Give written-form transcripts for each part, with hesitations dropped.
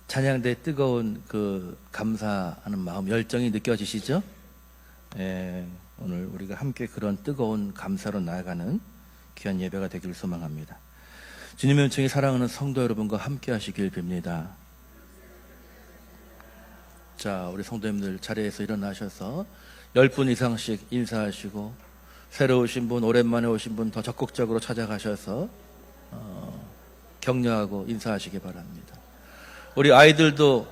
찬양대의 뜨거운 그 감사하는 마음, 열정이 느껴지시죠? 예, 오늘 우리가 함께 그런 뜨거운 감사로 나아가는 귀한 예배가 되기를 소망합니다. 주님의 은총이 사랑하는 성도 여러분과 함께 하시길 빕니다. 자, 우리 성도님들 자리에서 일어나셔서 10분 이상씩 인사하시고, 새로 오신 분, 오랜만에 오신 분 더 적극적으로 찾아가셔서 격려하고 인사하시기 바랍니다. 우리 아이들도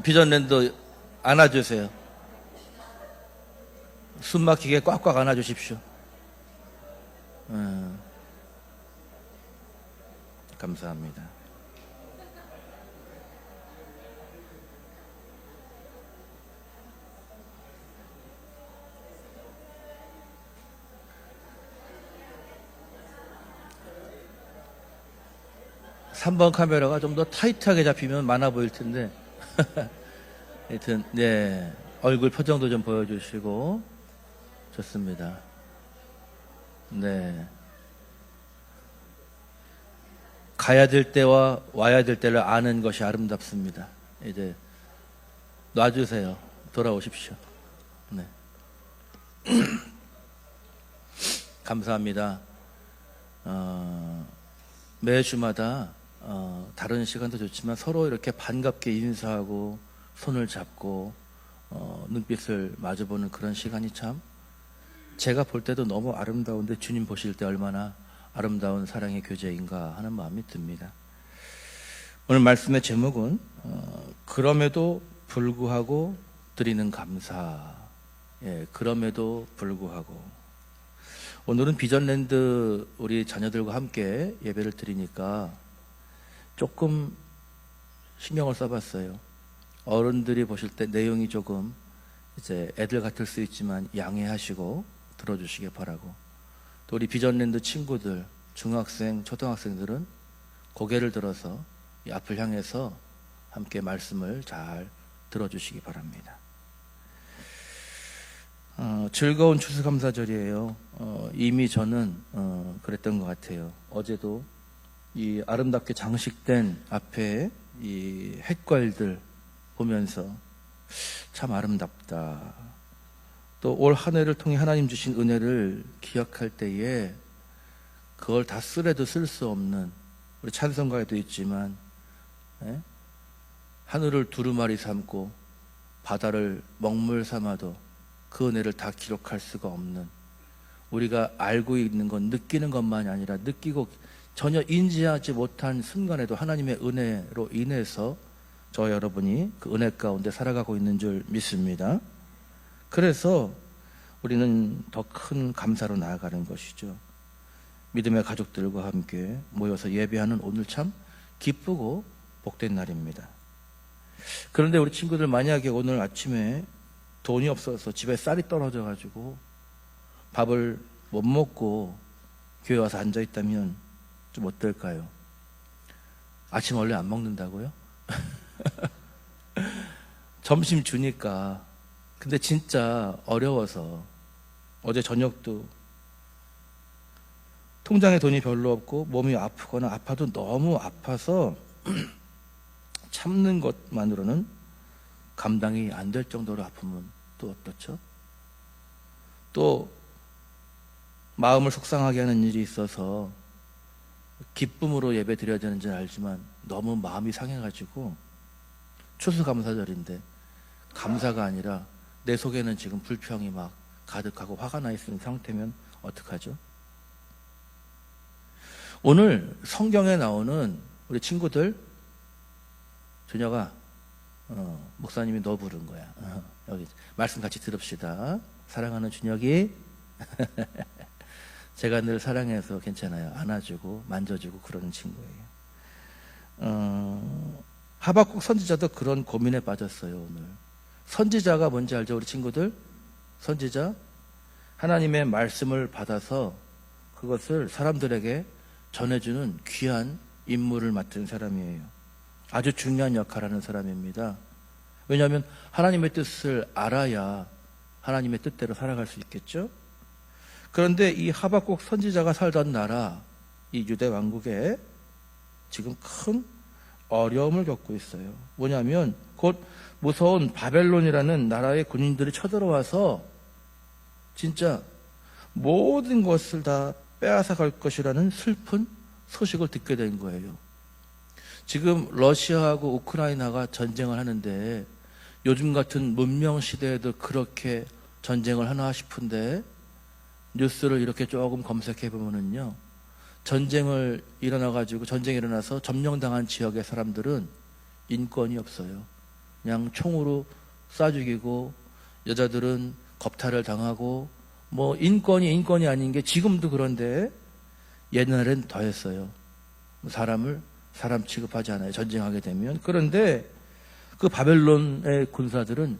비전랜드 안아주세요. 숨 막히게 꽉꽉 안아주십시오. 감사합니다. 삼 번 카메라가 좀 더 타이트하게 잡히면 많아 보일 텐데 하여튼 네, 얼굴 표정도 좀 보여주시고 좋습니다. 네, 가야 될 때와 와야 될 때를 아는 것이 아름답습니다. 이제 놔주세요. 돌아오십시오. 네. 감사합니다. 매주마다 다른 시간도 좋지만 서로 이렇게 반갑게 인사하고 손을 잡고 눈빛을 마주보는 그런 시간이 참 제가 볼 때도 너무 아름다운데 주님 보실 때 얼마나 아름다운 사랑의 교제인가 하는 마음이 듭니다. 오늘 말씀의 제목은 그럼에도 불구하고 드리는 감사. 예, 그럼에도 불구하고. 오늘은 비전랜드 우리 자녀들과 함께 예배를 드리니까 조금 신경을 써봤어요. 어른들이 보실 때 내용이 조금 이제 애들 같을 수 있지만 양해하시고 들어주시기 바라고, 또 우리 비전랜드 친구들, 중학생, 초등학생들은 고개를 들어서 이 앞을 향해서 함께 말씀을 잘 들어주시기 바랍니다. 즐거운 추수감사절이에요. 이미 저는 그랬던 것 같아요. 어제도 이 아름답게 장식된 앞에 이 햇괄들 보면서 참 아름답다. 또 올 한 해를 통해 하나님 주신 은혜를 기억할 때에 그걸 다 쓰래도 쓸 수 없는, 우리 찬송가에도 있지만 하늘을 두루마리 삼고 바다를 먹물 삼아도 그 은혜를 다 기록할 수가 없는, 우리가 알고 있는 건 느끼는 것만이 아니라 느끼고 전혀 인지하지 못한 순간에도 하나님의 은혜로 인해서 저 여러분이 그 은혜 가운데 살아가고 있는 줄 믿습니다. 그래서 우리는 더 큰 감사로 나아가는 것이죠. 믿음의 가족들과 함께 모여서 예배하는 오늘 참 기쁘고 복된 날입니다. 그런데 우리 친구들 만약에 오늘 아침에 돈이 없어서 집에 쌀이 떨어져 가지고 밥을 못 먹고 교회 와서 앉아 있다면 좀 어떨까요? 아침 원래 안 먹는다고요? 점심 주니까. 근데 진짜 어려워서 어제 저녁도 통장에 돈이 별로 없고 몸이 아프거나 아파도 너무 아파서 참는 것만으로는 감당이 안 될 정도로 아프면 또 어떻죠? 또 마음을 속상하게 하는 일이 있어서 기쁨으로 예배 드려야 되는지 알지만 너무 마음이 상해가지고 추수감사절인데 감사가 아니라 내 속에는 지금 불평이 막 가득하고 화가 나 있는 상태면 어떡하죠? 오늘 성경에 나오는 우리 친구들, 준혁아, 목사님이 너 부른 거야. 여기 말씀 같이 들읍시다. 사랑하는 준혁이 제가 늘 사랑해서 괜찮아요. 안아주고 만져주고 그러는 친구예요. 하박국 선지자도 그런 고민에 빠졌어요. 오늘 선지자가 뭔지 알죠? 우리 친구들, 선지자, 하나님의 말씀을 받아서 그것을 사람들에게 전해주는 귀한 임무를 맡은 사람이에요. 아주 중요한 역할을 하는 사람입니다. 왜냐하면 하나님의 뜻을 알아야 하나님의 뜻대로 살아갈 수 있겠죠. 그런데 이 하박국 선지자가 살던 나라, 이 유대 왕국에 지금 큰 어려움을 겪고 있어요. 뭐냐면 곧 무서운 바벨론이라는 나라의 군인들이 쳐들어와서 진짜 모든 것을 다 빼앗아 갈 것이라는 슬픈 소식을 듣게 된 거예요. 지금 러시아하고 우크라이나가 전쟁을 하는데 요즘 같은 문명 시대에도 그렇게 전쟁을 하나 싶은데 뉴스를 이렇게 조금 검색해 보면은요, 전쟁이 일어나서 점령당한 지역의 사람들은 인권이 없어요. 그냥 총으로 쏴 죽이고 여자들은 겁탈을 당하고 뭐 인권이 아닌 게 지금도 그런데 옛날엔 더했어요. 사람 취급하지 않아요. 전쟁하게 되면. 그런데 그 바벨론의 군사들은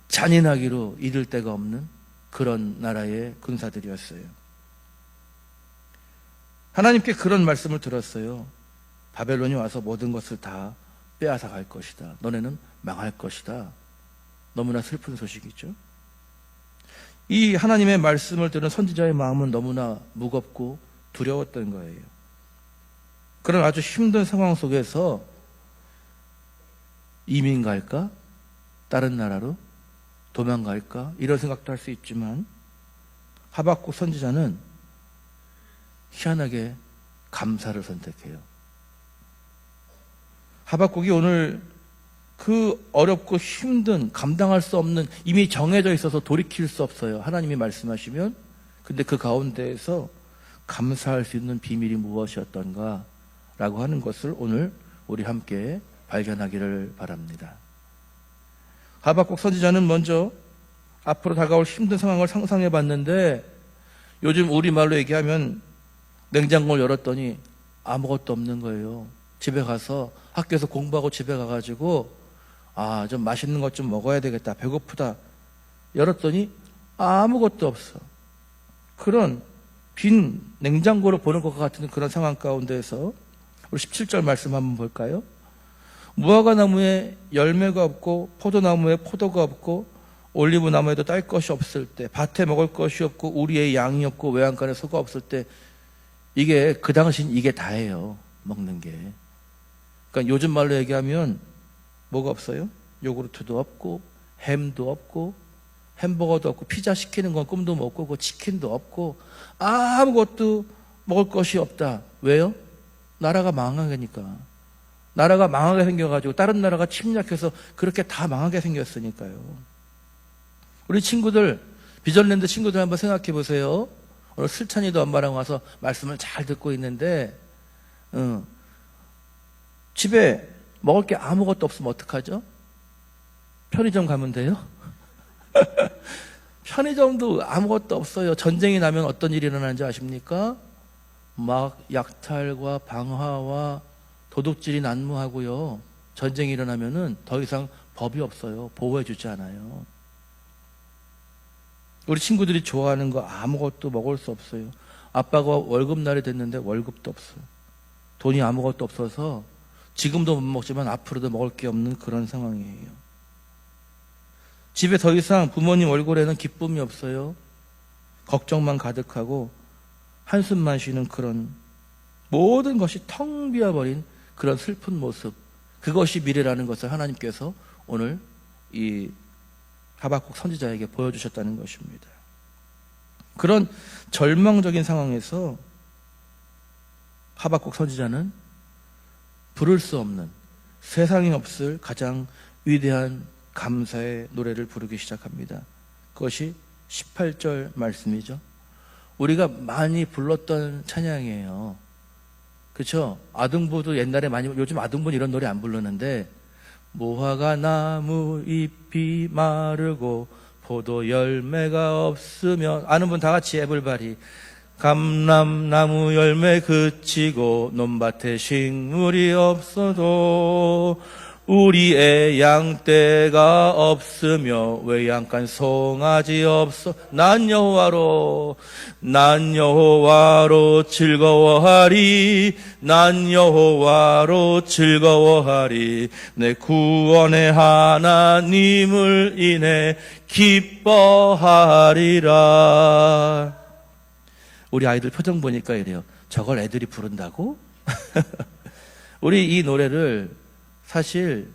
잔인하기로 이를 데가 없는 그런 나라의 군사들이었어요. 하나님께 그런 말씀을 들었어요. 바벨론이 와서 모든 것을 다 빼앗아 갈 것이다. 너네는 망할 것이다. 너무나 슬픈 소식이죠. 이 하나님의 말씀을 들은 선지자의 마음은 너무나 무겁고 두려웠던 거예요. 그런 아주 힘든 상황 속에서 이민 갈까? 다른 나라로 도망갈까? 이런 생각도 할 수 있지만 하박국 선지자는 희한하게 감사를 선택해요. 하박국이 오늘 그 어렵고 힘든, 감당할 수 없는, 이미 정해져 있어서 돌이킬 수 없어요. 하나님이 말씀하시면. 근데 그 가운데에서 감사할 수 있는 비밀이 무엇이었던가 라고 하는 것을 오늘 우리 함께 발견하기를 바랍니다. 하박국 선지자는 먼저 앞으로 다가올 힘든 상황을 상상해 봤는데, 요즘 우리말로 얘기하면 냉장고를 열었더니 아무것도 없는 거예요. 집에 가서, 학교에서 공부하고 집에 가가지고 좀 맛있는 것 좀 먹어야 되겠다, 배고프다, 열었더니 아무것도 없어. 그런 빈 냉장고를 보는 것과 같은 그런 상황 가운데에서 우리 17절 말씀 한번 볼까요? 무화과 나무에 열매가 없고 포도나무에 포도가 없고 올리브 나무에도 딸 것이 없을 때, 밭에 먹을 것이 없고 우리의 양이 없고 외양간에 소가 없을 때, 이게 그 당시엔 이게 다예요. 먹는 게. 그러니까 요즘 말로 얘기하면 뭐가 없어요? 요구르트도 없고 햄도 없고 햄버거도 없고 피자 시키는 건 꿈도 못 꾸고 치킨도 없고 아무것도 먹을 것이 없다. 왜요? 나라가 망하니까. 나라가 망하게 생겨가지고 다른 나라가 침략해서 그렇게 다 망하게 생겼으니까요. 우리 친구들, 비전랜드 친구들 한번 생각해 보세요. 오늘 슬찬이도 엄마랑 와서 말씀을 잘 듣고 있는데, 집에 먹을 게 아무것도 없으면 어떡하죠? 편의점 가면 돼요? 편의점도 아무것도 없어요. 전쟁이 나면 어떤 일이 일어나는지 아십니까? 막 약탈과 방화와 도둑질이 난무하고요. 전쟁이 일어나면은 더 이상 법이 없어요. 보호해주지 않아요. 우리 친구들이 좋아하는 거 아무것도 먹을 수 없어요. 아빠가 월급날이 됐는데 월급도 없어요. 돈이 아무것도 없어서 지금도 못 먹지만 앞으로도 먹을 게 없는 그런 상황이에요. 집에 더 이상 부모님 얼굴에는 기쁨이 없어요. 걱정만 가득하고 한숨만 쉬는 그런, 모든 것이 텅 비어버린 그런 슬픈 모습, 그것이 미래라는 것을 하나님께서 오늘 이 하박국 선지자에게 보여주셨다는 것입니다. 그런 절망적인 상황에서 하박국 선지자는 부를 수 없는, 세상에 없을 가장 위대한 감사의 노래를 부르기 시작합니다. 그것이 18절 말씀이죠. 우리가 많이 불렀던 찬양이에요. 그렇죠? 아등부도 옛날에 많이, 요즘 아등부는 이런 노래 안 부르는데, 무화과 나무 잎이 마르고 포도 열매가 없으면, 아는 분 다 같이 에블바리. 감람나무 열매 그치고 논밭에 식물이 없어도 우리의 양떼가 없으며 외양간 송아지 없어 난 여호와로 즐거워하리. 난 여호와로 즐거워하리. 내 구원의 하나님을 인해 기뻐하리라. 우리 아이들 표정 보니까 이래요. 저걸 애들이 부른다고? 우리 이 노래를 사실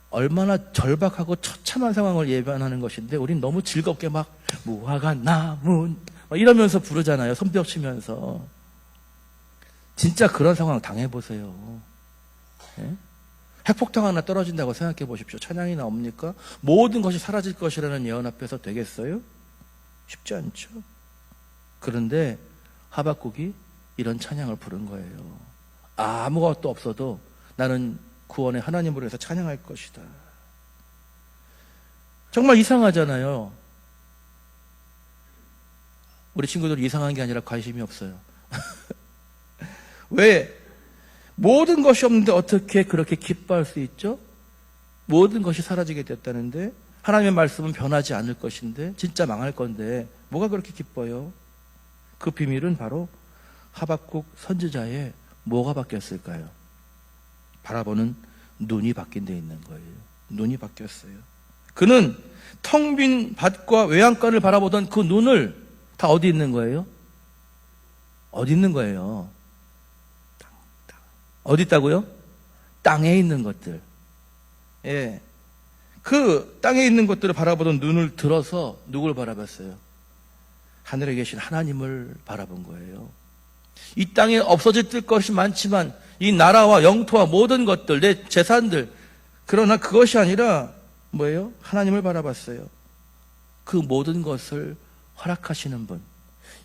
얼마나 절박하고 처참한 상황을 예견하는 것인데 우린 너무 즐겁게 막 무화과 나무 이러면서 부르잖아요. 손뼉 치면서. 진짜 그런 상황 당해보세요. 예? 핵폭탄 하나 떨어진다고 생각해 보십시오. 찬양이 나옵니까? 모든 것이 사라질 것이라는 예언 앞에서 되겠어요? 쉽지 않죠. 그런데 하박국이 이런 찬양을 부른 거예요. 아무것도 없어도 나는 구원의 하나님으로 해서 찬양할 것이다. 정말 이상하잖아요. 우리 친구들 이상한 게 아니라 관심이 없어요. 왜? 모든 것이 없는데 어떻게 그렇게 기뻐할 수 있죠? 모든 것이 사라지게 됐다는데, 하나님의 말씀은 변하지 않을 것인데, 진짜 망할 건데 뭐가 그렇게 기뻐요? 그 비밀은 바로 하박국 선지자의 뭐가 바뀌었을까요? 바라보는 눈이 바뀐 데 있는 거예요. 눈이 바뀌었어요. 그는 텅 빈 밭과 외양간을 바라보던 그 눈을 다 어디 있는 거예요? 어디 있는 거예요? 어디 있다고요? 땅에 있는 것들. 예. 그 땅에 있는 것들을 바라보던 눈을 들어서 누굴 바라봤어요? 하늘에 계신 하나님을 바라본 거예요. 이 땅에 없어질 것이 많지만 이 나라와 영토와 모든 것들, 내 재산들, 그러나 그것이 아니라 뭐예요? 하나님을 바라봤어요. 그 모든 것을 허락하시는 분,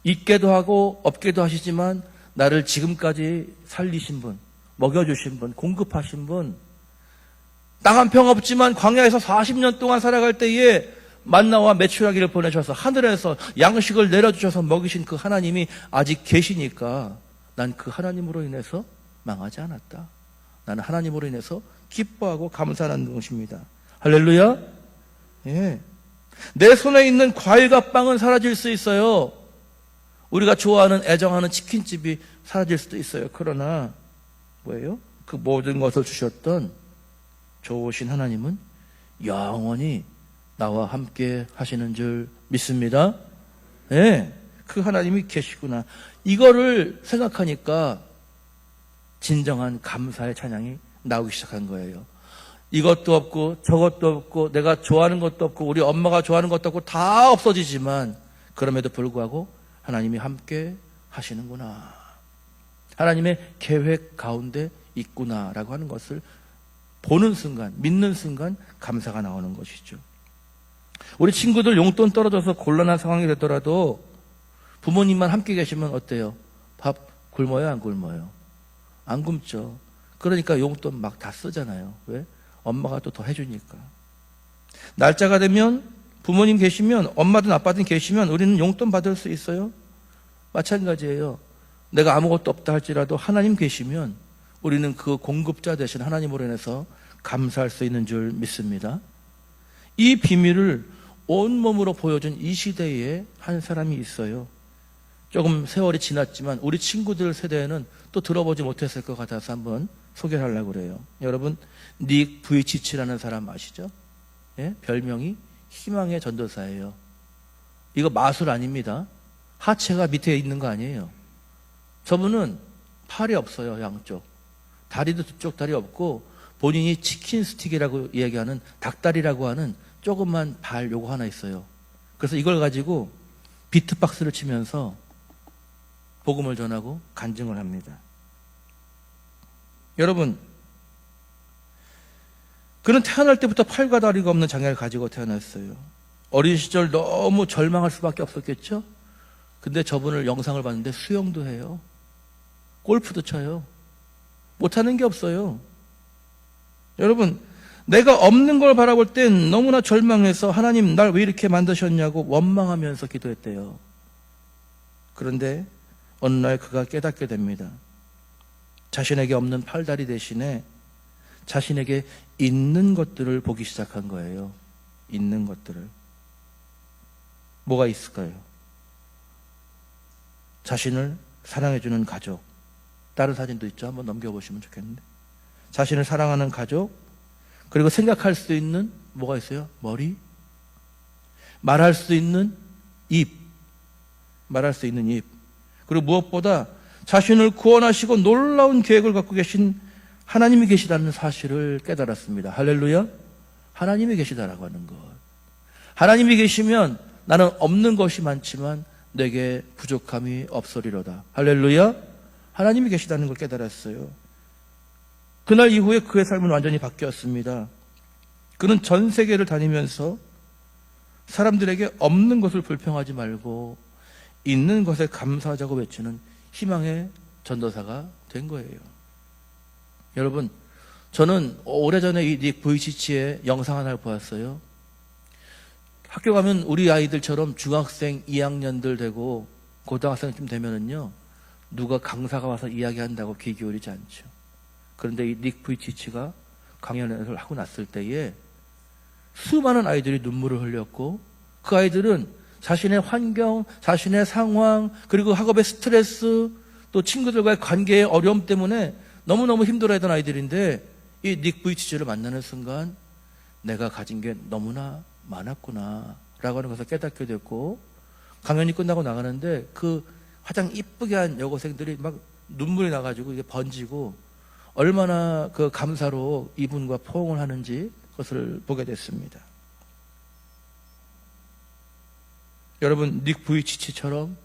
있게도 하고 없게도 하시지만 나를 지금까지 살리신 분, 먹여주신 분, 공급하신 분, 땅 한 평 없지만 광야에서 40년 동안 살아갈 때에 만나와 메추라기를 보내셔서 하늘에서 양식을 내려주셔서 먹이신 그 하나님이 아직 계시니까 난 그 하나님으로 인해서 망하지 않았다. 나는 하나님으로 인해서 기뻐하고 감사하는 것입니다. 할렐루야. 예. 내 손에 있는 과일과 빵은 사라질 수 있어요. 우리가 좋아하는 애정하는 치킨집이 사라질 수도 있어요. 그러나 뭐예요? 그 모든 것을 주셨던 좋으신 하나님은 영원히 나와 함께 하시는 줄 믿습니다. 예. 그 하나님이 계시구나. 이거를 생각하니까 진정한 감사의 찬양이 나오기 시작한 거예요. 이것도 없고 저것도 없고 내가 좋아하는 것도 없고 우리 엄마가 좋아하는 것도 없고 다 없어지지만 그럼에도 불구하고 하나님이 함께 하시는구나. 하나님의 계획 가운데 있구나라고 하는 것을 보는 순간, 믿는 순간 감사가 나오는 것이죠. 우리 친구들 용돈 떨어져서 곤란한 상황이 되더라도 부모님만 함께 계시면 어때요? 밥 굶어요, 안 굶어요? 안 굶죠. 그러니까 용돈 막 다 쓰잖아요. 왜? 엄마가 또 더 해주니까. 날짜가 되면 부모님 계시면, 엄마든 아빠든 계시면 우리는 용돈 받을 수 있어요. 마찬가지예요. 내가 아무것도 없다 할지라도 하나님 계시면 우리는 그 공급자 되신 하나님으로 인해서 감사할 수 있는 줄 믿습니다. 이 비밀을 온몸으로 보여준 이 시대에 한 사람이 있어요. 조금 세월이 지났지만 우리 친구들 세대에는 또 들어보지 못했을 것 같아서 한번 소개를 하려고 그래요. 여러분, 닉 부이치치라는 사람 아시죠? 예? 별명이 희망의 전도사예요. 이거 마술 아닙니다. 하체가 밑에 있는 거 아니에요. 저분은 팔이 없어요. 양쪽. 다리도 두 쪽 다리 없고 본인이 치킨 스틱이라고 이야기하는 닭다리라고 하는 조그만 발 요거 하나 있어요. 그래서 이걸 가지고 비트박스를 치면서 복음을 전하고 간증을 합니다. 여러분, 그는 태어날 때부터 팔과 다리가 없는 장애를 가지고 태어났어요. 어린 시절 너무 절망할 수밖에 없었겠죠? 근데 저분을 영상을 봤는데 수영도 해요. 골프도 쳐요. 못하는 게 없어요. 여러분, 내가 없는 걸 바라볼 땐 너무나 절망해서 하나님 날 왜 이렇게 만드셨냐고 원망하면서 기도했대요. 그런데 어느 날 그가 깨닫게 됩니다. 자신에게 없는 팔다리 대신에 자신에게 있는 것들을 보기 시작한 거예요. 있는 것들을. 뭐가 있을까요? 자신을 사랑해주는 가족. 다른 사진도 있죠. 한번 넘겨보시면 좋겠는데. 자신을 사랑하는 가족, 그리고 생각할 수 있는 뭐가 있어요? 머리, 말할 수 있는 입, 말할 수 있는 입, 그리고 무엇보다 자신을 구원하시고 놀라운 계획을 갖고 계신 하나님이 계시다는 사실을 깨달았습니다. 할렐루야. 하나님이 계시다라고 하는 것. 하나님이 계시면 나는 없는 것이 많지만 내게 부족함이 없으리로다. 할렐루야. 하나님이 계시다는 걸 깨달았어요. 그날 이후에 그의 삶은 완전히 바뀌었습니다. 그는 전 세계를 다니면서 사람들에게 없는 것을 불평하지 말고 있는 것에 감사하자고 외치는 희망의 전도사가 된 거예요. 여러분, 저는 오래전에 이 닉 부이치치의 영상 하나를 보았어요. 학교 가면 우리 아이들처럼 중학생 2학년들 되고 고등학생쯤 되면은요, 누가 강사가 와서 이야기한다고 귀 기울이지 않죠. 그런데 이 닉 부이치치가 강연을 하고 났을 때에 수많은 아이들이 눈물을 흘렸고, 그 아이들은 자신의 환경, 자신의 상황, 그리고 학업의 스트레스, 또 친구들과의 관계의 어려움 때문에 너무너무 힘들어하던 아이들인데, 이 닉 부이치치를 만나는 순간 내가 가진 게 너무나 많았구나 라고 하는 것을 깨닫게 됐고, 강연이 끝나고 나가는데 그 화장 이쁘게 한 여고생들이 막 눈물이 나가지고 이게 번지고 얼마나 그 감사로 이분과 포옹을 하는지 그것을 보게 됐습니다. 여러분, 닉 부이치치처럼,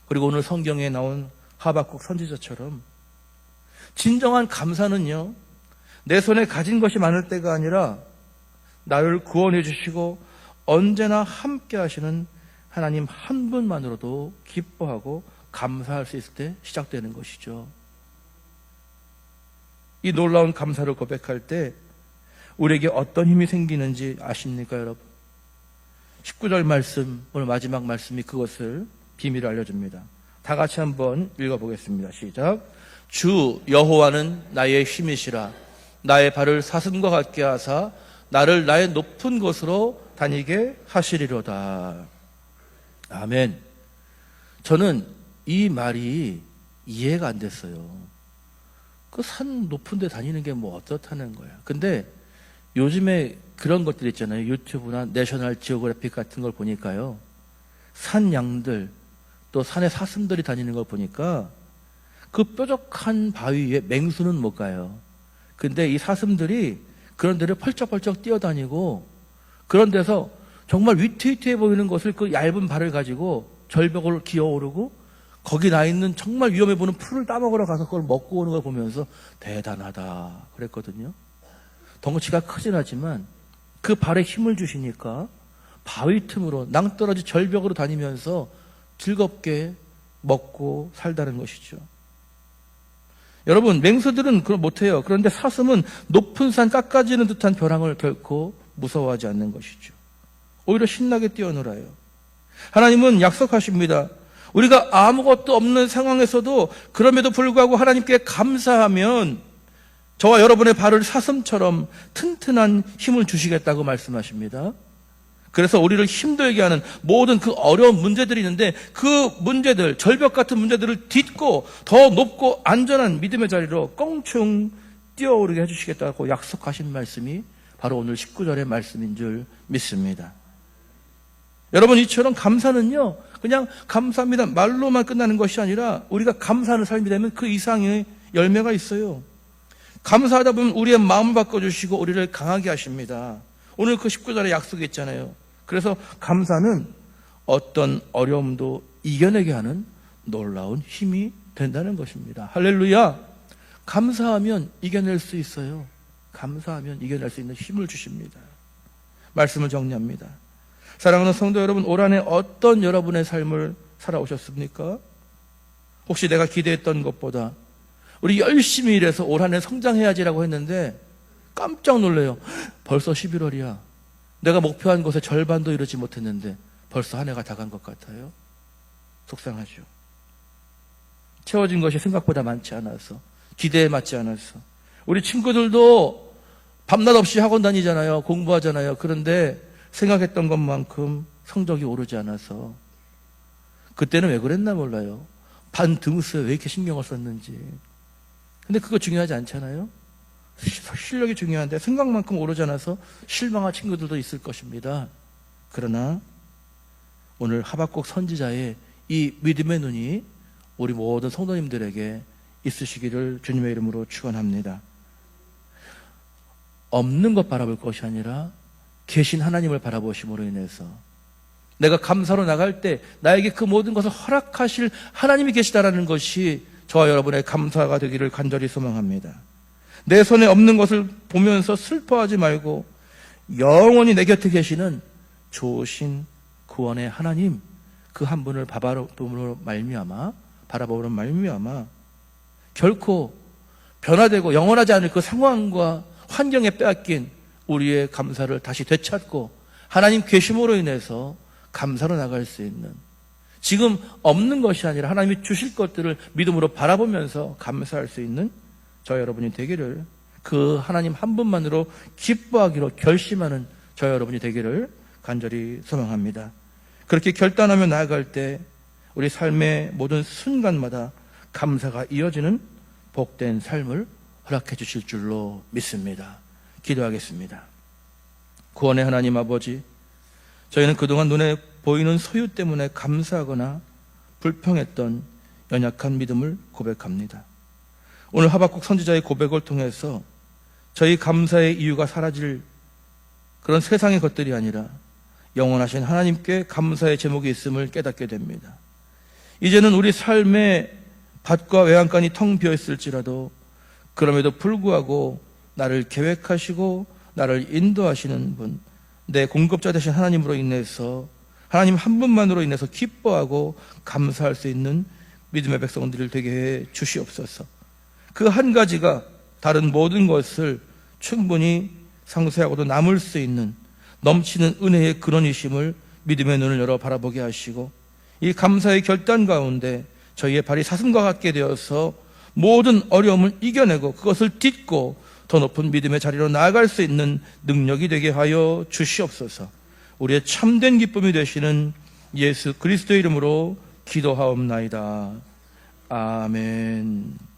그리고 오늘 성경에 나온 하박국 선지자처럼 진정한 감사는요, 내 손에 가진 것이 많을 때가 아니라 나를 구원해 주시고 언제나 함께 하시는 하나님 한 분만으로도 기뻐하고 감사할 수 있을 때 시작되는 것이죠. 이 놀라운 감사를 고백할 때 우리에게 어떤 힘이 생기는지 아십니까, 여러분? 19절 말씀, 오늘 마지막 말씀이 그것을 비밀을 알려줍니다. 다 같이 한번 읽어보겠습니다. 시작. 주 여호와는 나의 힘이시라. 나의 발을 사슴과 같게 하사 나를 나의 높은 곳으로 다니게 하시리로다. 아멘. 저는 이 말이 이해가 안 됐어요. 그 산 높은 데 다니는 게 뭐 어떻다는 거야. 근데 요즘에 그런 것들 있잖아요. 유튜브나 내셔널 지오그래픽 같은 걸 보니까요, 산 양들, 또 산에 사슴들이 다니는 걸 보니까 그 뾰족한 바위 위에 맹수는 못 가요. 근데 이 사슴들이 그런 데를 펄쩍펄쩍 뛰어다니고, 그런 데서 정말 위태위태해 보이는 것을 그 얇은 발을 가지고 절벽을 기어오르고 거기 나 있는 정말 위험해 보이는 풀을 따먹으러 가서 그걸 먹고 오는 걸 보면서 대단하다 그랬거든요. 덩치가 크진 않지만 그 발에 힘을 주시니까 바위 틈으로 낭떠러지 절벽으로 다니면서 즐겁게 먹고 살다는 것이죠. 여러분, 맹수들은 그걸 못해요. 그런데 사슴은 높은 산 깎아지는 듯한 벼랑을 결코 무서워하지 않는 것이죠. 오히려 신나게 뛰어놀아요. 하나님은 약속하십니다. 우리가 아무것도 없는 상황에서도 그럼에도 불구하고 하나님께 감사하면 저와 여러분의 발을 사슴처럼 튼튼한 힘을 주시겠다고 말씀하십니다. 그래서 우리를 힘들게 하는 모든 그 어려운 문제들이 있는데 그 문제들, 절벽 같은 문제들을 딛고 더 높고 안전한 믿음의 자리로 껑충 뛰어오르게 해주시겠다고 약속하신 말씀이 바로 오늘 19절의 말씀인 줄 믿습니다. 여러분, 이처럼 감사는요, 그냥 감사합니다 말로만 끝나는 것이 아니라 우리가 감사하는 삶이 되면 그 이상의 열매가 있어요. 감사하다 보면 우리의 마음을 바꿔주시고 우리를 강하게 하십니다. 오늘 그 19절에 약속이 있잖아요. 그래서 감사는 어떤 어려움도 이겨내게 하는 놀라운 힘이 된다는 것입니다. 할렐루야. 감사하면 이겨낼 수 있어요. 감사하면 이겨낼 수 있는 힘을 주십니다. 말씀을 정리합니다. 사랑하는 성도 여러분, 올 한해 어떤 여러분의 삶을 살아오셨습니까? 혹시 내가 기대했던 것보다 우리 열심히 일해서 올 한해 성장해야지라고 했는데 깜짝 놀래요. 벌써 11월이야. 내가 목표한 것의 절반도 이루지 못했는데 벌써 한 해가 다 간 것 같아요. 속상하죠. 채워진 것이 생각보다 많지 않아서, 기대에 맞지 않아서. 우리 친구들도 밤낮 없이 학원 다니잖아요. 공부하잖아요. 그런데 생각했던 것만큼 성적이 오르지 않아서 그때는 왜 그랬나 몰라요. 반 등수에 왜 이렇게 신경을 썼는지. 근데 그거 중요하지 않잖아요. 실력이 중요한데 생각만큼 오르지 않아서 실망한 친구들도 있을 것입니다. 그러나 오늘 하박국 선지자의 이 믿음의 눈이 우리 모든 성도님들에게 있으시기를 주님의 이름으로 축원합니다. 없는 것 바라볼 것이 아니라 계신 하나님을 바라보심으로 인해서 내가 감사로 나갈 때 나에게 그 모든 것을 허락하실 하나님이 계시다라는 것이 저와 여러분의 감사가 되기를 간절히 소망합니다. 내 손에 없는 것을 보면서 슬퍼하지 말고 영원히 내 곁에 계시는 좋으신 구원의 하나님, 그 한 분을 바라봄으로 말미암아 결코 변화되고 영원하지 않을 그 상황과 환경에 빼앗긴 우리의 감사를 다시 되찾고 하나님 계심으로 인해서 감사로 나갈 수 있는, 지금 없는 것이 아니라 하나님이 주실 것들을 믿음으로 바라보면서 감사할 수 있는 저 여러분이 되기를, 그 하나님 한 분만으로 기뻐하기로 결심하는 저 여러분이 되기를 간절히 소망합니다. 그렇게 결단하며 나아갈 때 우리 삶의 모든 순간마다 감사가 이어지는 복된 삶을 허락해 주실 줄로 믿습니다. 기도하겠습니다. 구원의 하나님 아버지, 저희는 그동안 눈에 보이는 소유 때문에 감사하거나 불평했던 연약한 믿음을 고백합니다. 오늘 하박국 선지자의 고백을 통해서 저희 감사의 이유가 사라질 그런 세상의 것들이 아니라 영원하신 하나님께 감사의 제목이 있음을 깨닫게 됩니다. 이제는 우리 삶의 밭과 외양간이 텅 비어있을지라도 그럼에도 불구하고 나를 계획하시고 나를 인도하시는 분, 내 공급자 되신 하나님으로 인해서, 하나님 한 분만으로 인해서 기뻐하고 감사할 수 있는 믿음의 백성들을 되게 해 주시옵소서. 그 한 가지가 다른 모든 것을 충분히 상쇄하고도 남을 수 있는 넘치는 은혜의 근원이심을 믿음의 눈을 열어 바라보게 하시고, 이 감사의 결단 가운데 저희의 발이 사슴과 같게 되어서 모든 어려움을 이겨내고 그것을 딛고 더 높은 믿음의 자리로 나아갈 수 있는 능력이 되게 하여 주시옵소서. 우리의 참된 기쁨이 되시는 예수 그리스도의 이름으로 기도하옵나이다. 아멘.